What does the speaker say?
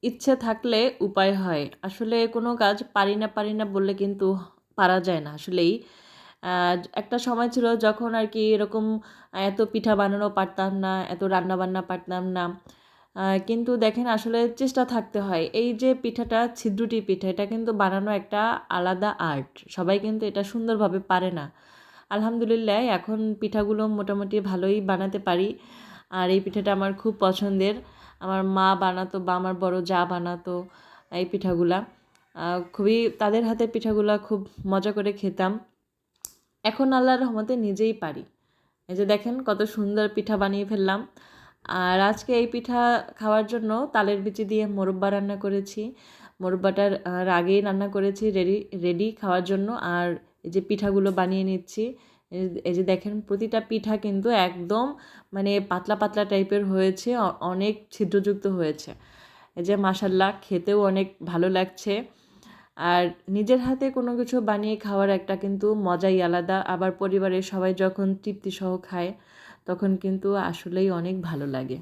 ইচ্ছে থাকলে উপায় হয়। আসলে কোনো কাজ পারি না বললে কিন্তু পারা যায় না আসলেই। একটা সময় ছিল যখন আর কি এরকম এত পিঠা বানানো পারতাম না, এত রান্না-বান্না পারতাম না। কিন্তু দেখেন আসলে চেষ্টা থাকতে হয়। এই যে পিঠাটা ছিদ্রুটি পিঠা, এটা কিন্তু বানানো একটা আলাদা আর্ট। সবাই কিন্তু এটা সুন্দরভাবে পারে না। আলহামদুলিল্লাহ এখন পিঠাগুলো মোটামুটি ভালোই বানাতে পারি। আর এই পিঠাটা আমার খুব পছন্দের। আমার মা বানাতো বা আমার বড় জা বানাতো এই পিঠাগুলা। খুবই তাদের হাতের পিঠাগুলা খুব মজা করে খেতাম। এখন আল্লাহর রহমতে নিজেই পারি। এই যে দেখেন কত সুন্দর পিঠা বানিয়ে ফেললাম। আর আজকে এই পিঠা খাওয়ার জন্য তালের বিচি দিয়ে মোরব্বা রান্না করেছি। মোরব্বাটার আগেই রান্না করেছি রেডি খাওয়ার জন্য। আর এই যে পিঠাগুলো বানিয়ে নিচ্ছি। এই যে দেখেন প্রতিটা পিঠা কিন্তু একদম মানে পাতলা পাতলা টাইপের হয়েছে, অনেক ছিদ্রযুক্ত হয়েছে। এই যে মাশাল্লাহ খেতেও অনেক ভালো লাগছে। আর নিজের হাতে কোনো কিছু বানিয়ে খাওয়ার একটা কিন্তু মজাই আলাদা। আবার পরিবারের সবাই যখন তৃপ্তি সহ খায় তখন কিন্তু আসলেই অনেক ভালো লাগে।